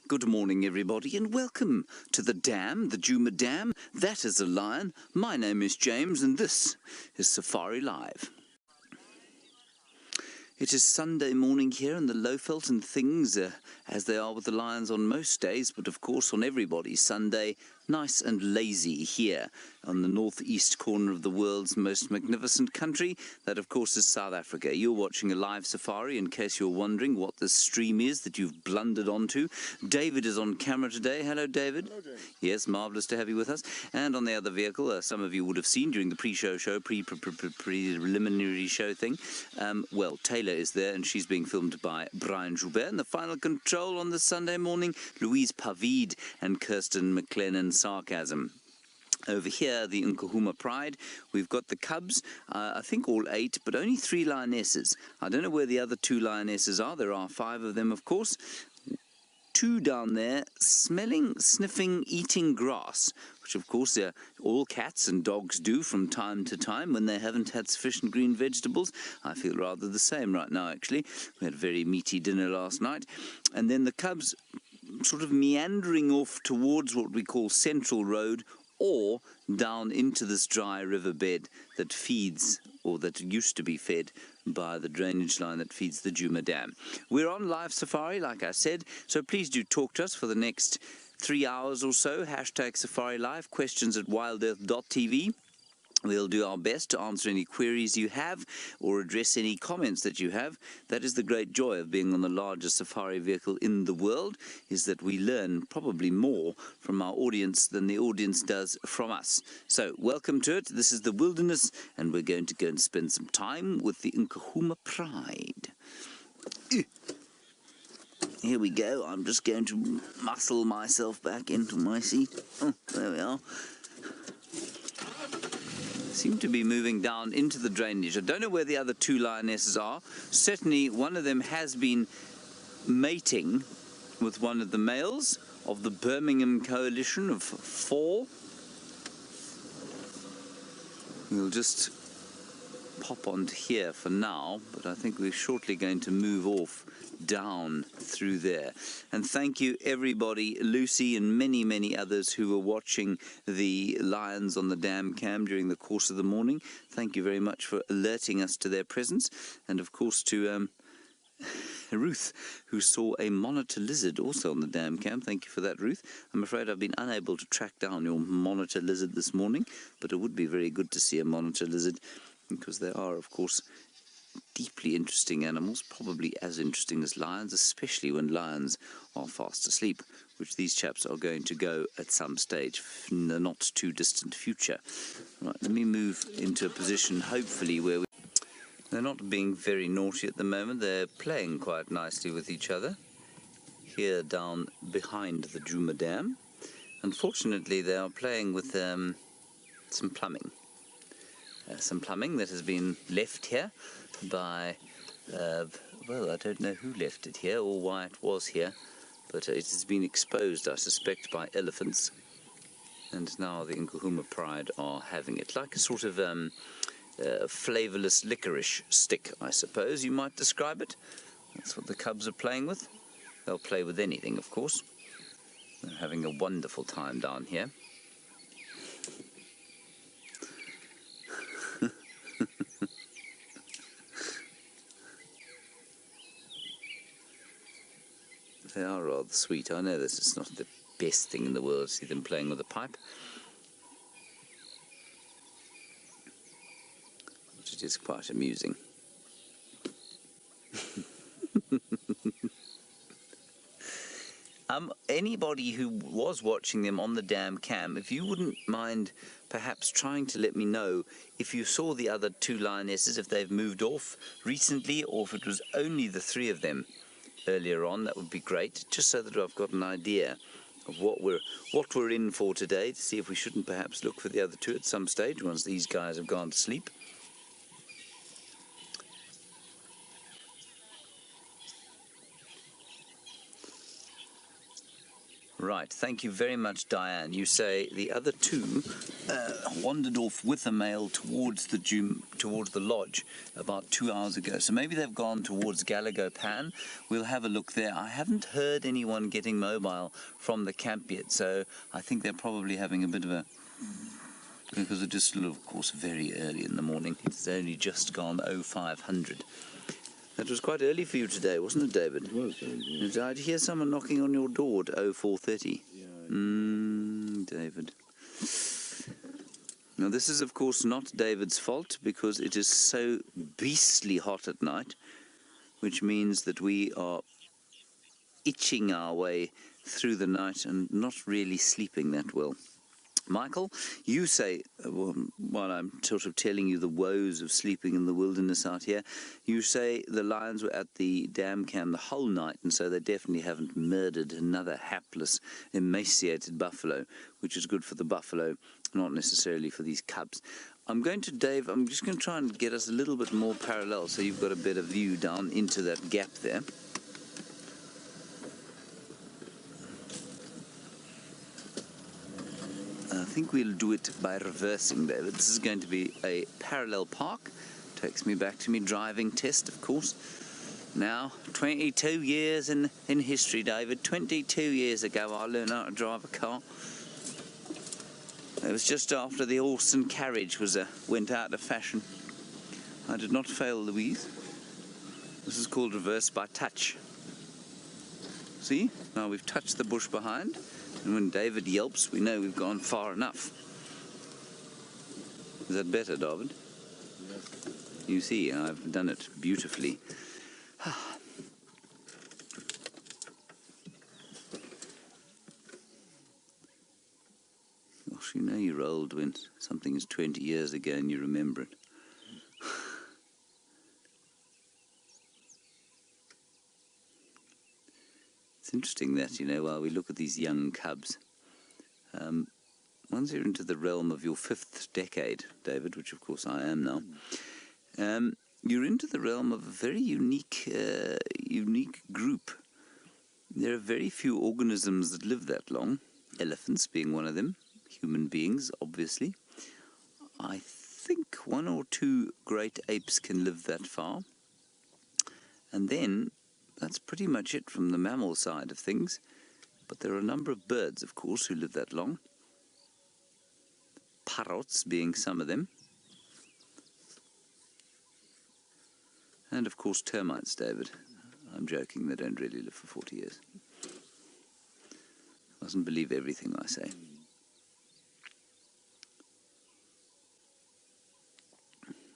Good morning, everybody, and welcome to the dam, the Djuma Dam. That is a lion. My name is James, and this is Safari Live. It is Sunday morning here in the Lowveld, and things are as they are with the lions on most days, but of course on everybody's Sunday, nice and lazy here on the northeast corner of the world's most magnificent country. That, of course, is South Africa. You're watching a live safari, in case you're wondering what this stream is that you've blundered onto. David is on camera today. Hello, David. Hello, James. Yes, marvellous to have you with us. And on the other vehicle, some of you would have seen during the preliminary show thing. Well, Taylor is there, and she's being filmed by Brian Joubert. And the final control on this Sunday morning, Louise Pavid and Kirsten McLennan Sarcasm. Over here, the Nkuhuma Pride, we've got the cubs, I think all 8, but only 3 lionesses. I don't know where the other 2 lionesses are. There are 5 of them, of course. 2 down there, smelling, sniffing, eating grass, which of course all cats and dogs do from time to time when they haven't had sufficient green vegetables. I feel rather the same right now, actually. We had a very meaty dinner last night. And then the cubs sort of meandering off towards what we call Central Road, or down into this dry riverbed that feeds, or that used to be fed, by the drainage line that feeds the Djuma Dam. We're on live safari, like I said, so please do talk to us for the next 3 hours or so. Hashtag Safari Live, questions at WildEarthTV. We'll do our best to answer any queries you have or address any comments that you have. That is the great joy of being on the largest safari vehicle in the world, is that we learn probably more from our audience than the audience does from us. So, welcome to it. This is the wilderness, and we're going to go and spend some time with the Nkuhuma Pride. Here we go. I'm just going to muscle myself back into my seat. Oh, there we are. Seem to be moving down into the drainage. I don't know where the other 2 lionesses are. Certainly one of them has been mating with one of the males of the Birmingham coalition of 4. We'll just pop onto here for now, but I think we're shortly going to move off down through there. And thank you everybody, Lucy and many others who were watching the lions on the dam cam during the course of the morning. Thank you very much for alerting us to their presence, and of course to Ruth, who saw a monitor lizard also on the dam cam. Thank you for that, Ruth. I'm afraid I've been unable to track down your monitor lizard this morning, but it would be very good to see a monitor lizard, because they are, of course, deeply interesting animals, probably as interesting as lions, especially when lions are fast asleep, which these chaps are going to go at some stage in the not too distant future. Right, let me move into a position, hopefully, where they're not being very naughty at the moment. They're playing quite nicely with each other here down behind the Djuma Dam. Unfortunately, they are playing with some plumbing. Some plumbing that has been left here by, well, I don't know who left it here or why it was here, but it has been exposed, I suspect, by elephants, and now the Nkuhuma Pride are having it, like a sort of flavourless licorice stick, I suppose you might describe it. That's what the cubs are playing with. They'll play with anything, of course. They're having a wonderful time down here. They are rather sweet. I know this is not the best thing in the world to see them playing with a pipe, but it is quite amusing. Anybody who was watching them on the dam cam, if you wouldn't mind perhaps trying to let me know if you saw the other 2 lionesses, if they've moved off recently, or if it was only the 3 of them earlier on, that would be great, just so that I've got an idea of what we're in for today, to see if we shouldn't perhaps look for the other 2 at some stage once these guys have gone to sleep. Right, thank you very much, Diane. You say the other two wandered off with a male towards the lodge about 2 hours ago. So maybe they've gone towards Gallagher Pan. We'll have a look there. I haven't heard anyone getting mobile from the camp yet, so I think they're probably having a bit of a... because it is still, of course, very early in the morning. It's only just gone 0500. That was quite early for you today, wasn't it, David? It was. Did I hear someone knocking on your door at 0430? Yeah. David. Now, this is, of course, not David's fault because it is so beastly hot at night, which means that we are itching our way through the night and not really sleeping that well. Michael, you say, while I'm sort of telling you the woes of sleeping in the wilderness out here, you say the lions were at the dam cam the whole night, and so they definitely haven't murdered another hapless, emaciated buffalo, which is good for the buffalo, not necessarily for these cubs. I'm going to, Dave, I'm just going to try and get us a little bit more parallel so you've got a better view down into that gap there. I think we'll do it by reversing, David. This is going to be a parallel park. Takes me back to me driving test, of course. Now, 22 years in history, David. 22 years ago I learned how to drive a car. It was just after the horse and carriage went out of fashion. I did not fail, Louise. This is called reverse by touch. See? Now we've touched the bush behind. And when David yelps, we know we've gone far enough. Is that better, David? Yes. You see, I've done it beautifully. Gosh, you know you're old when something is 20 years ago and you remember it. It's interesting that, you know, while we look at these young cubs, once you're into the realm of your 5th decade, David, which of course I am now, you're into the realm of a very unique group. There are very few organisms that live that long, elephants being one of them, human beings, obviously. I think 1 or 2 great apes can live that far, and then that's pretty much it from the mammal side of things. But there are a number of birds, of course, who live that long. Parrots being some of them. And, of course, termites, David. I'm joking, they don't really live for 40 years. Mustn't believe everything I say.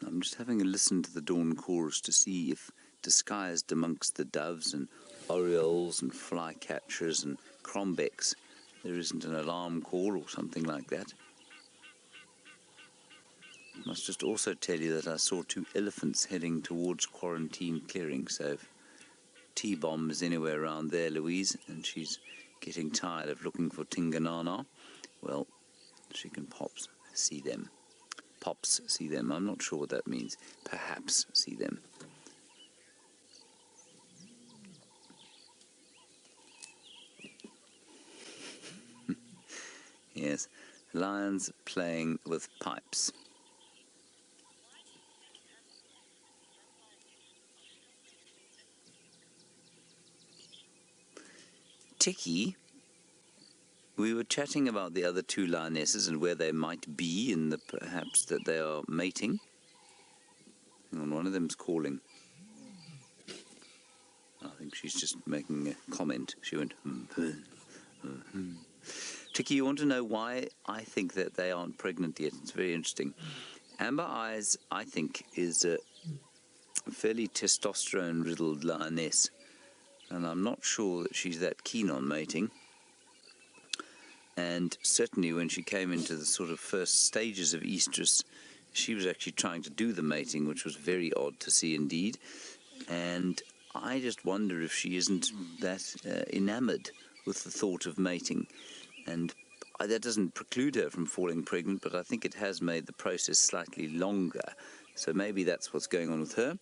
I'm just having a listen to the dawn chorus to see if, disguised amongst the doves and orioles and flycatchers and crombecs, there isn't an alarm call or something like that. I must just also tell you that I saw 2 elephants heading towards quarantine clearing, so if T-Bomb is anywhere around there, Louise, and she's getting tired of looking for Tinganana, well, she can pops see them. Pops see them. I'm not sure what that means. Perhaps see them. Yes, lions playing with pipes. Tiki, we were chatting about the other 2 lionesses and where they might be in the perhaps that they are mating. Hang on, one of them's calling. I think she's just making a comment. She went, Tiki, you want to know why I think that they aren't pregnant yet? It's very interesting. Amber Eyes, I think, is a fairly testosterone-riddled lioness, and I'm not sure that she's that keen on mating. And certainly when she came into the sort of first stages of estrus, she was actually trying to do the mating, which was very odd to see indeed. And I just wonder if she isn't that enamored with the thought of mating. And that doesn't preclude her from falling pregnant, but I think it has made the process slightly longer. So maybe that's what's going on with her.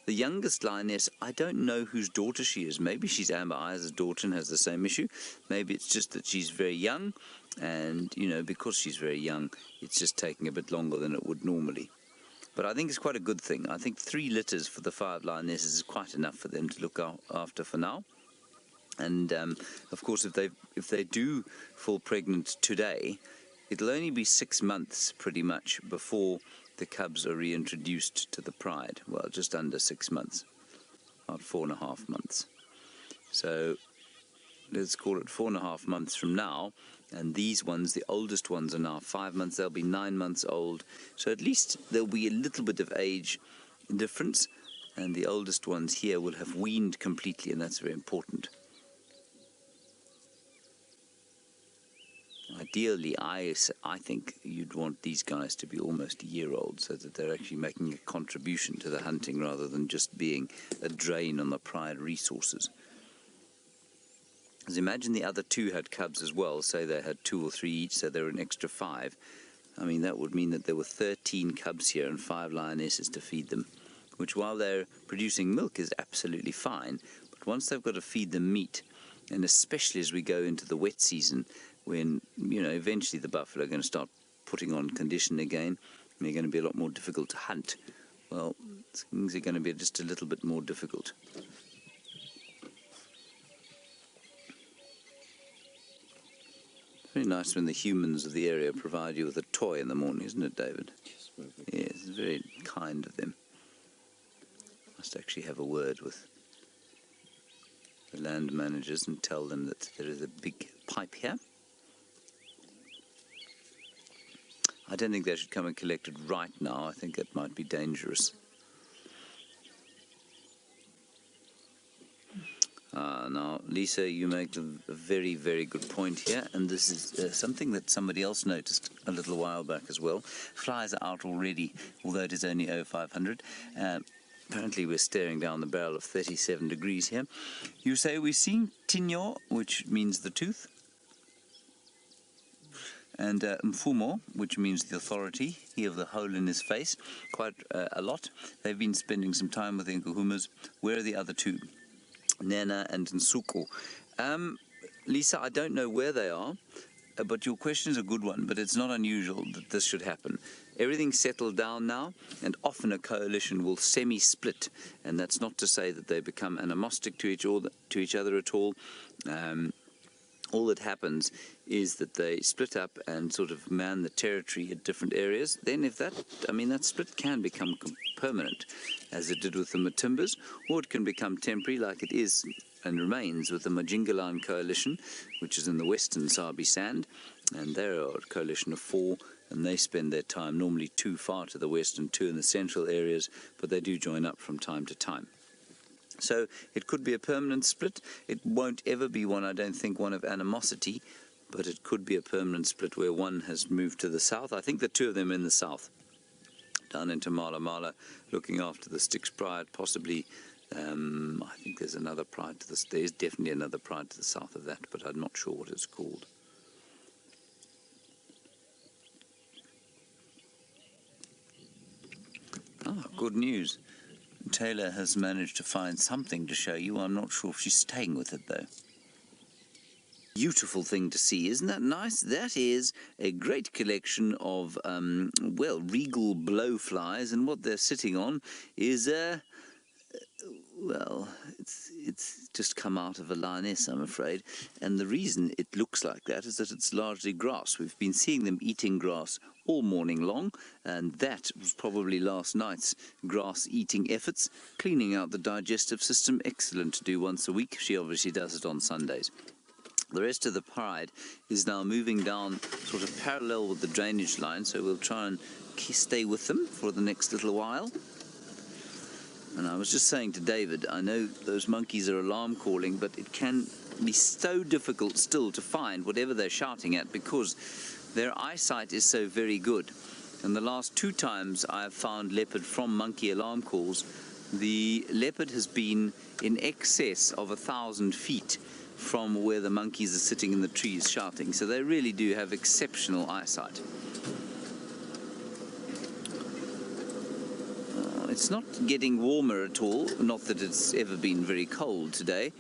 The youngest lioness, I don't know whose daughter she is. Maybe she's Amber Eyes' daughter and has the same issue. Maybe it's just that she's very young, and, you know, because she's very young, it's just taking a bit longer than it would normally. But I think it's quite a good thing. I think 3 litters for the 5 lionesses is quite enough for them to look after for now. And of course, if they do fall pregnant today, it'll only be 6 months pretty much before the cubs are reintroduced to the pride. Well, just under 6 months, about 4.5 months. So let's call it 4.5 months from now. And these ones, the oldest ones, are now 5 months. They'll be 9 months old. So at least there'll be a little bit of age difference. And the oldest ones here will have weaned completely, and that's very important. Ideally, I think you'd want these guys to be almost a year old, so that they're actually making a contribution to the hunting rather than just being a drain on the pride resources. Because imagine the other 2 had cubs as well, say they had 2 or 3 each, so they were an extra 5. I mean, that would mean that there were 13 cubs here and 5 lionesses to feed them, which, while they're producing milk, is absolutely fine. But once they've got to feed them meat, and especially as we go into the wet season, when, you know, eventually the buffalo are going to start putting on condition again, and they're going to be a lot more difficult to hunt. Well, things are going to be just a little bit more difficult. Very nice when the humans of the area provide you with a toy in the morning, isn't it, David? Yes, perfect. Yes, it's very kind of them. Must actually have a word with the land managers and tell them that there is a big pipe here. I don't think they should come and collect it right now. I think that might be dangerous. Now, Lisa, you make a very, very good point here, and this is something that somebody else noticed a little while back as well. Flies are out already, although it is only 0500. Apparently we're staring down the barrel of 37 degrees here. You say we're seeing Tinyo, which means the tooth, and Mfumo, which means the authority, he of the hole in his face, quite a lot. They've been spending some time with the Nkuhumas. Where are the other 2? Nena and Nsuku. Lisa, I don't know where they are, but your question is a good one, but it's not unusual that this should happen. Everything's settled down now, and often a coalition will semi-split, and that's not to say that they become animostic to each other at all. All that happens is that they split up and sort of man the territory at different areas. Then if that split can become permanent, as it did with the Matimbas, or it can become temporary like it is and remains with the Majingalan coalition, which is in the western Sabi Sand, and they're a coalition of 4, and they spend their time normally 2 far to the west and 2 in the central areas, but they do join up from time to time. So it could be a permanent split. It won't ever be one, I don't think, one of animosity, but it could be a permanent split where one has moved to the south. I think the 2 of them in the south, down into Mala Mala, looking after the Styx Pride, possibly. I think there's another pride to this. There's definitely another pride to the south of that, but I'm not sure what it's called. Ah, good news. Taylor has managed to find something to show you. I'm not sure if she's staying with it, though. Beautiful thing to see, isn't that nice? That is a great collection of, well, regal blowflies, and what they're sitting on is well, it's just come out of a lioness, I'm afraid. And the reason it looks like that is that it's largely grass. We've been seeing them eating grass all morning long, and that was probably last night's grass-eating efforts, cleaning out the digestive system. Excellent to do once a week. She obviously does it on Sundays. The rest of the pride is now moving down sort of parallel with the drainage line, so we'll try and stay with them for the next little while. And I was just saying to David, I know those monkeys are alarm calling, but it can be so difficult still to find whatever they're shouting at because their eyesight is so very good. And the last 2 times I have found leopard from monkey alarm calls, the leopard has been in excess of 1,000 feet from where the monkeys are sitting in the trees shouting. So they really do have exceptional eyesight. It's not getting warmer at all, not that it's ever been very cold today,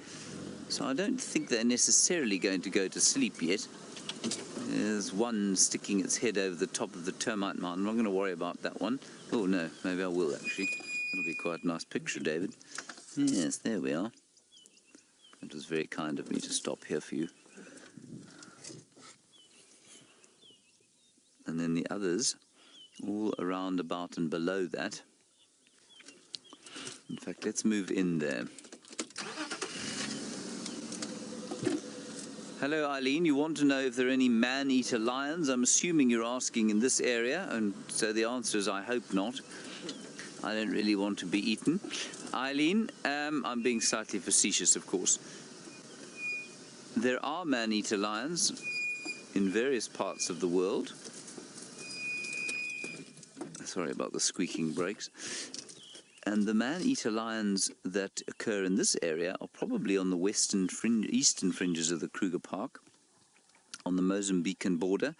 so I don't think they're necessarily going to go to sleep yet. There's one sticking its head over the top of the termite mound. I'm not going to worry about that one. Oh no, maybe I will actually. That'll be quite a nice picture, David. Yes, there we are. It was very kind of me to stop here for you. And then the others, all around about and below that. In fact, let's move in there. Hello, Eileen. You want to know if there are any man-eater lions? I'm assuming you're asking in this area, and so the answer is I hope not. I don't really want to be eaten. Eileen, I'm being slightly facetious, of course. There are man-eater lions in various parts of the world. Sorry about the squeaking brakes. And the man-eater lions that occur in this area are probably on the eastern fringes of the Kruger Park, on the Mozambican border.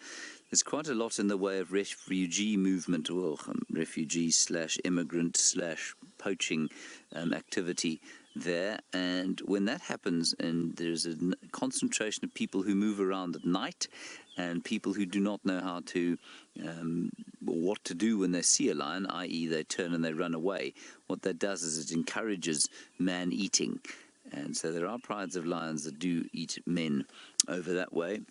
There's quite a lot in the way of refugee movement, well, refugee/immigrant/poaching activity there. And when that happens, and there's a concentration of people who move around at night, and people who do not know how to, what to do when they see a lion, i.e. they turn and they run away, what that does is it encourages man-eating. And so there are prides of lions that do eat men over that way.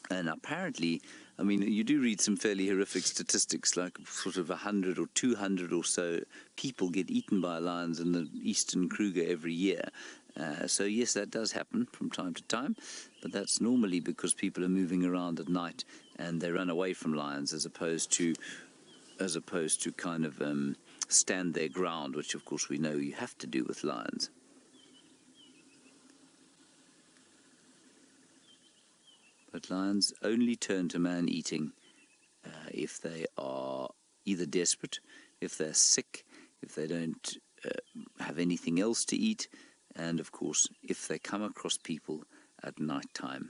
And apparently, I mean, you do read some fairly horrific statistics, like sort of 100 or 200 or so people get eaten by lions in the eastern Kruger every year. So yes, that does happen from time to time, but that's normally because people are moving around at night and they run away from lions, as opposed to kind of stand their ground, which of course we know you have to do with lions. But lions only turn to man-eating if they are either desperate, if they're sick, if they don't have anything else to eat, and of course if they come across people at night time.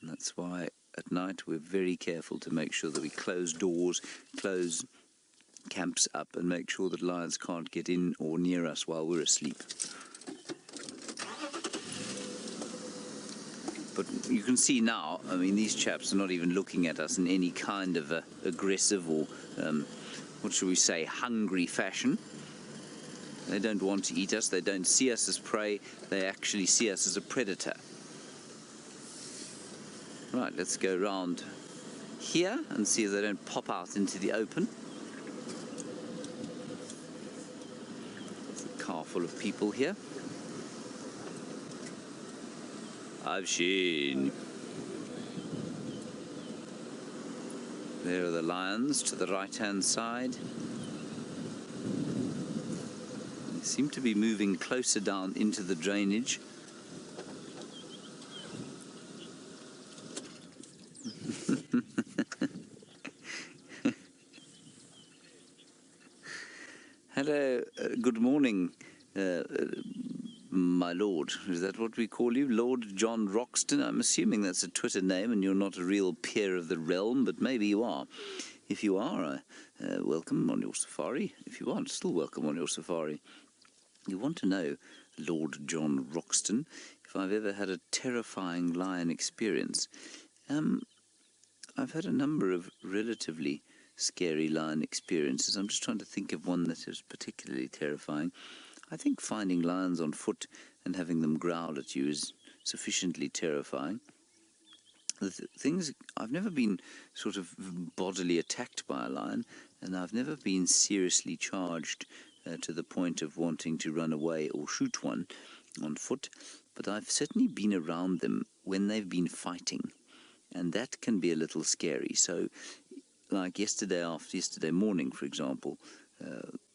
And that's why at night we're very careful to make sure that we close doors, close camps up, and make sure that lions can't get in or near us while we're asleep. But you can see now, I mean, these chaps are not even looking at us in any kind of aggressive or, what shall we say, hungry fashion. They don't want to eat us. They don't see us as prey. They actually see us as a predator. Right, let's go round here and see if they don't pop out into the open. There's a car full of people here. I've seen. There are the lions to the right-hand side. They seem to be moving closer down into the drainage. Hello, good morning, my lord. Is that what we call you? Lord John Roxton? I'm assuming that's a Twitter name and you're not a real peer of the realm, but maybe you are. If you are, welcome on your safari. If you aren't, still welcome on your safari. You want to know, Lord John Roxton, if I've ever had a terrifying lion experience. I've had a number of relatively scary lion experiences. I'm just trying to think of one that is particularly terrifying. I think finding lions on foot and having them growl at you is sufficiently terrifying. The things, I've never been sort of bodily attacked by a lion, and I've never been seriously charged to the point of wanting to run away or shoot one on foot, but I've certainly been around them when they've been fighting, and that can be a little scary. So, like yesterday morning, for example,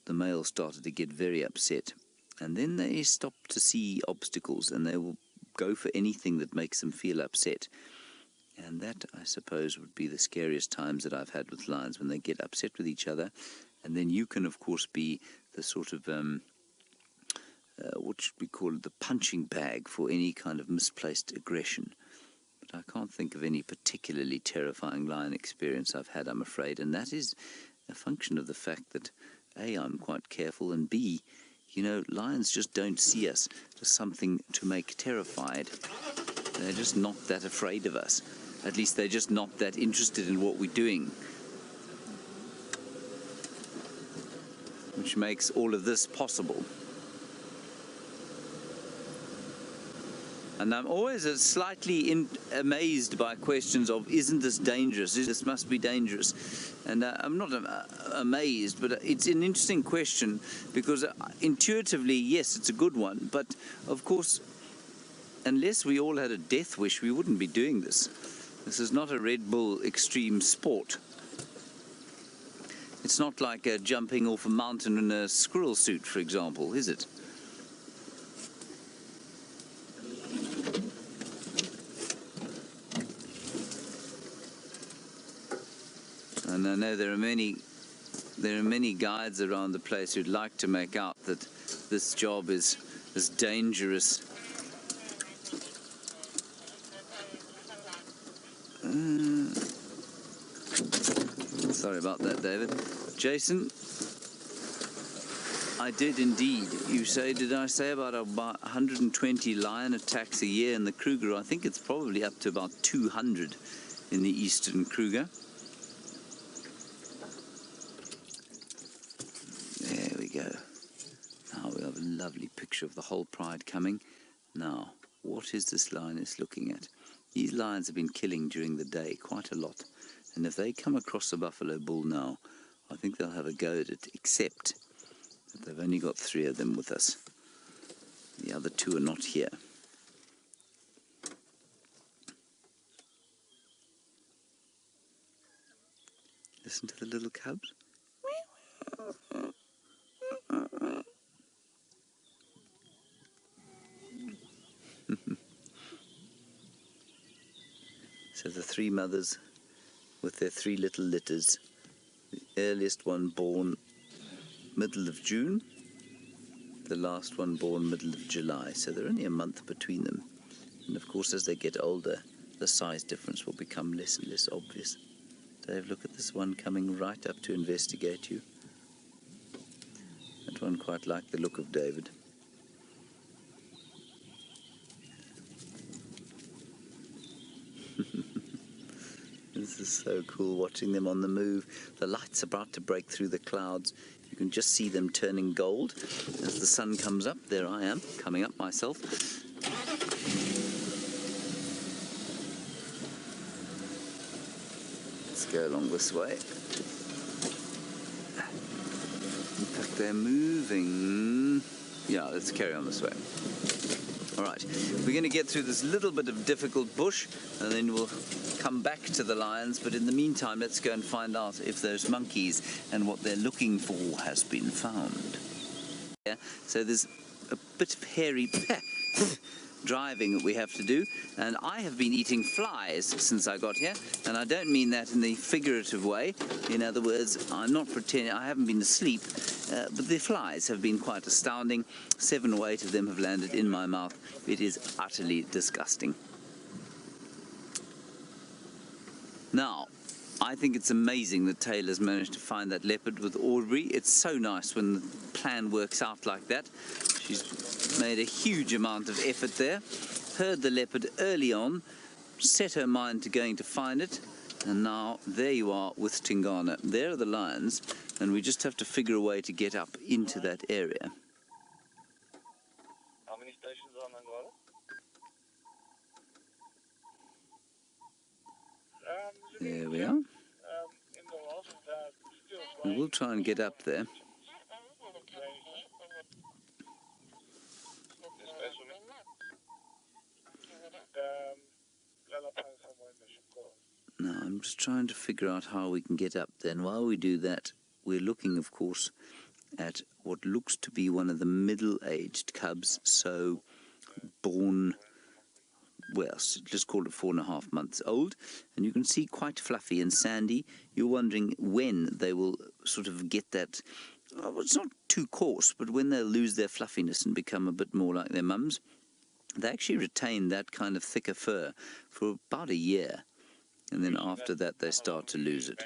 the male started to get very upset, and then they stop to see obstacles, and they will go for anything that makes them feel upset. And that, I suppose, would be the scariest times that I've had with lions, when they get upset with each other. And then you can, of course, be the sort of, what should we call it, the punching bag for any kind of misplaced aggression. But I can't think of any particularly terrifying lion experience I've had, I'm afraid. And that is a function of the fact that A, I'm quite careful, and B, you know, lions just don't see us as something to make terrified. They're just not that afraid of us. At least they're just not that interested in what we're doing. Which makes all of this possible. And I'm always slightly amazed by questions of, isn't this dangerous? This must be dangerous. And I'm not amazed, but it's an interesting question because intuitively, yes, it's a good one. But of course, unless we all had a death wish, we wouldn't be doing this. This is not a Red Bull extreme sport. It's not like jumping off a mountain in a squirrel suit, for example, is it? And I know there are many guides around the place who'd like to make out that this job is as dangerous. Sorry about that, David. Jason, I did indeed. Did I say about 120 lion attacks a year in the Kruger? I think it's probably up to about 200 in the eastern Kruger. There we go. Now we have a lovely picture of the whole pride coming. Now, what is this lioness looking at? These lions have been killing during the day quite a lot. And if they come across a buffalo bull now, I think they'll have a go at it, except that they've only got 3 of them with us. The other 2 are not here. Listen to the little cubs. So the 3 mothers with their 3 little litters. The earliest one born middle of June, the last one born middle of July. So they're only a month between them. And of course, as they get older, the size difference will become less and less obvious. Dave, look at this one coming right up to investigate you. That one quite liked the look of David. This is so cool, watching them on the move. The light's about to break through the clouds. You can just see them turning gold as the sun comes up. There I am, coming up myself. Let's go along this way. In fact, they're moving. Yeah, let's carry on this way. All right, we're going to get through this little bit of difficult bush, and then we'll come back to the lions. But in the meantime, let's go and find out if those monkeys and what they're looking for has been found. Yeah, so there's a bit of hairy driving that we have to do, and I have been eating flies since I got here, and I don't mean that in the figurative way. In other words, I'm not pretending, I haven't been asleep, but the flies have been quite astounding. 7 or 8 of them have landed in my mouth. It is utterly disgusting. Now, I think it's amazing that Taylor's managed to find that leopard with Aubrey. It's so nice when the plan works out like that. She's made a huge amount of effort there, heard the leopard early on, set her mind to going to find it, and now there you are with Tingana. There are the lions, and we just have to figure a way to get up into that area. How many stations are on Angola? There we are. We will try and get up there. Now I'm just trying to figure out how we can get up there, and while we do that, we're looking, of course, at what looks to be one of the middle-aged cubs, so born, well, just call it 4.5 months old, and you can see quite fluffy and sandy. You're wondering when they will sort of get that, well, it's not too coarse, but when they'll lose their fluffiness and become a bit more like their mums. They actually retain that kind of thicker fur for about a year, and then after that they start to lose it.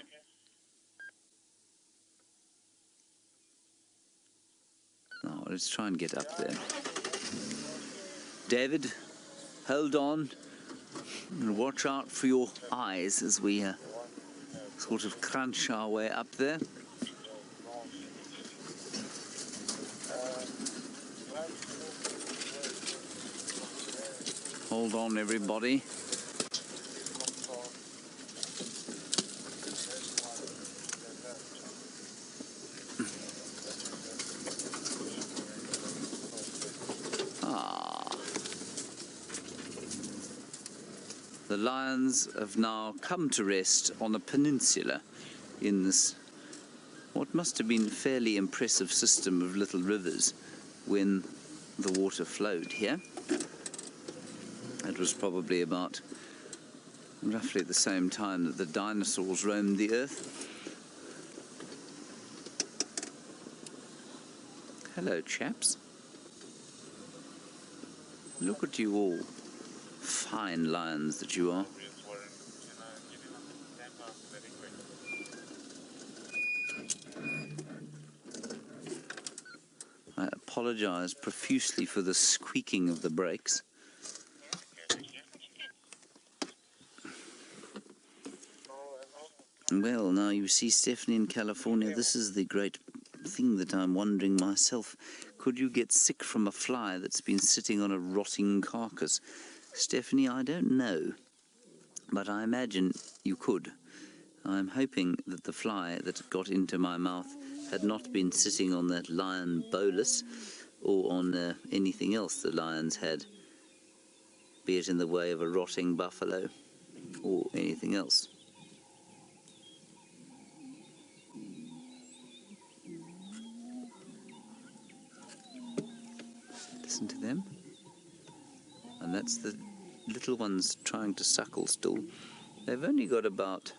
Well, let's try and get up there. David, hold on and watch out for your eyes as we sort of crunch our way up there. Hold on, everybody. The lions have now come to rest on a peninsula in this, what must have been a fairly impressive system of little rivers when the water flowed here. It was probably about roughly the same time that the dinosaurs roamed the earth. Hello, chaps. Look at you all. Fine lions that you are. I apologize profusely for the squeaking of the brakes. Well, now you see, Stephanie, in California, this is the great thing that I'm wondering myself. Could you get sick from a fly that's been sitting on a rotting carcass? Stephanie, I don't know, but I imagine you could. I'm hoping that the fly that got into my mouth had not been sitting on that lion bolus or on anything else the lions had, be it in the way of a rotting buffalo or anything else. Listen to them. And that's the little ones trying to suckle still. They've only got about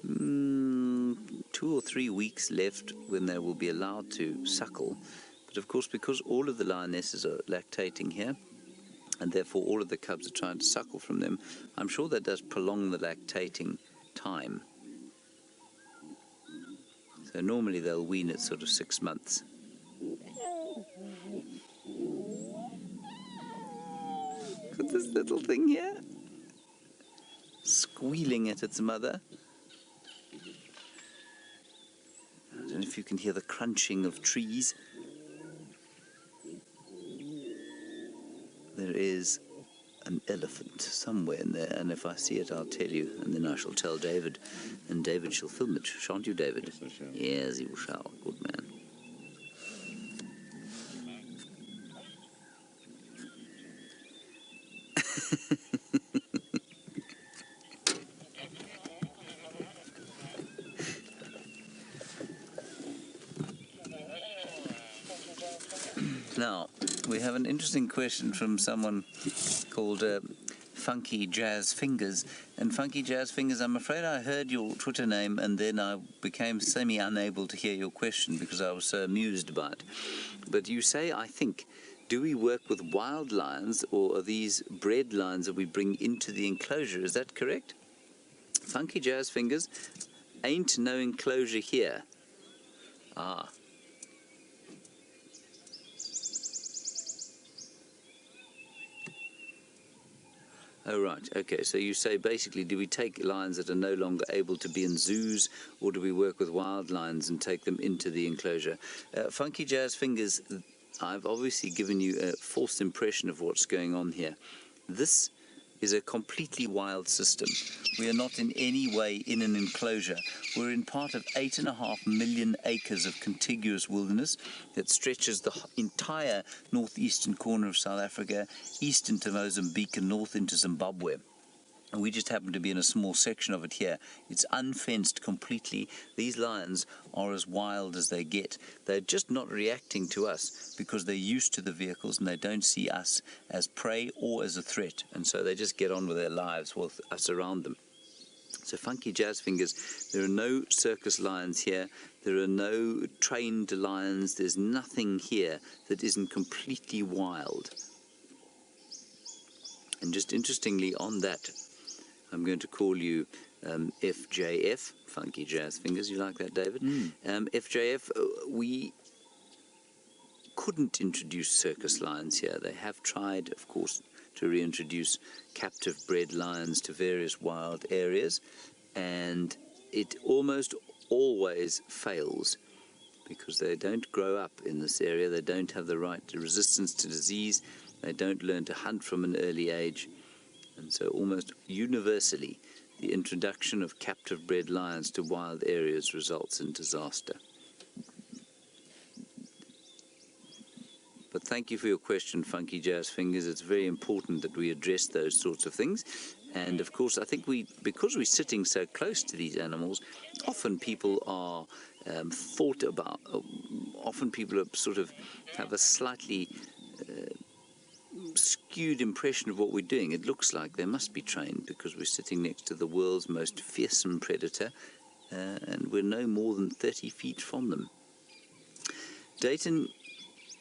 2 or 3 weeks left when they will be allowed to suckle. But of course, because all of the lionesses are lactating here, and therefore all of the cubs are trying to suckle from them, I'm sure that does prolong the lactating time. So normally they'll wean at sort of 6 months. Look at this little thing here, squealing at its mother. I don't know if you can hear the crunching of trees. There is an elephant somewhere in there, and if I see it, I'll tell you, and then I shall tell David, and David shall film it. Shan't you, David? Yes, I shall. Yes, you shall. Good man. Now, we have an interesting question from someone called Funky Jazz Fingers. And Funky Jazz Fingers, I'm afraid I heard your Twitter name and then I became semi-unable to hear your question because I was so amused by it. But you say, I think, do we work with wild lions or are these bred lions that we bring into the enclosure? Is that correct? Funky Jazz Fingers, ain't no enclosure here. Ah. Oh, right. Okay, so you say basically, do we take lions that are no longer able to be in zoos, or do we work with wild lions and take them into the enclosure? Funky Jazz Fingers, I've obviously given you a false impression of what's going on here. This is a completely wild system. We are not in any way in an enclosure. We're in part of 8.5 million acres of contiguous wilderness that stretches the entire northeastern corner of South Africa, east into Mozambique and north into Zimbabwe. And we just happen to be in a small section of it here. It's unfenced completely. These lions are as wild as they get. They're just not reacting to us because they're used to the vehicles and they don't see us as prey or as a threat. And so they just get on with their lives with us around them. So Funky Jazz Fingers, there are no circus lions here. There are no trained lions. There's nothing here that isn't completely wild. And just interestingly on that, I'm going to call you FJF, Funky Jazz Fingers. You like that, David? FJF, we couldn't introduce circus lions here. They have tried, of course, to reintroduce captive bred lions to various wild areas, and it almost always fails because they don't grow up in this area. They don't have the right resistance to disease. They don't learn to hunt from an early age. And so almost universally, the introduction of captive bred lions to wild areas results in disaster. But thank you for your question, Funky Jazz Fingers. It's very important that we address those sorts of things. And of course, I think because we're sitting so close to these animals, often people are often people are sort of have a slightly skewed impression of what we're doing. It looks like they must be trained because we're sitting next to the world's most fearsome predator, and we're no more than 30 feet from them. Dayton,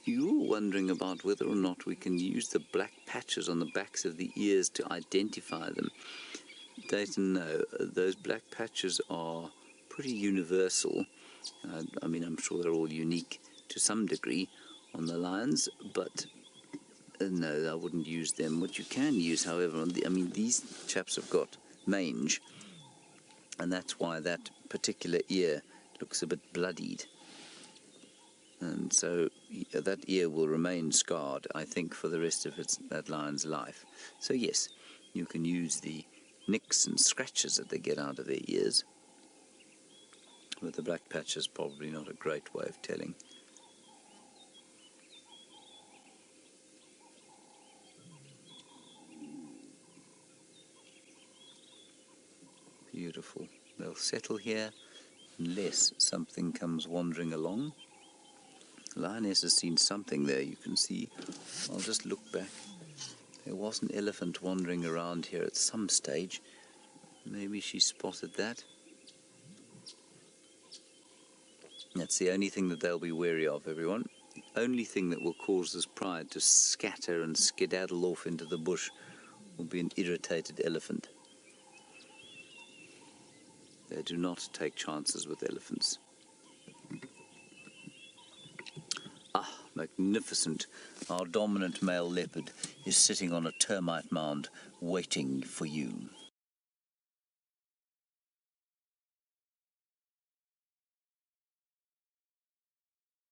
you're wondering about whether or not we can use the black patches on the backs of the ears to identify them. Dayton, no. Those black patches are pretty universal. I mean, I'm sure they're all unique to some degree on the lions, but no, I wouldn't use them. What you can use, however, I mean, these chaps have got mange, and that's why that particular ear looks a bit bloodied. And so that ear will remain scarred, I think, for the rest of that lion's life. So yes, you can use the nicks and scratches that they get out of their ears. But the black patch is probably not a great way of telling. Beautiful. They'll settle here unless something comes wandering along. The lioness has seen something there, you can see. I'll just look back. There was an elephant wandering around here at some stage. Maybe she spotted that. That's the only thing that they'll be wary of, everyone. The only thing that will cause this pride to scatter and skedaddle off into the bush will be an irritated elephant. They do not take chances with elephants. Ah, magnificent. Our dominant male leopard is sitting on a termite mound waiting for you.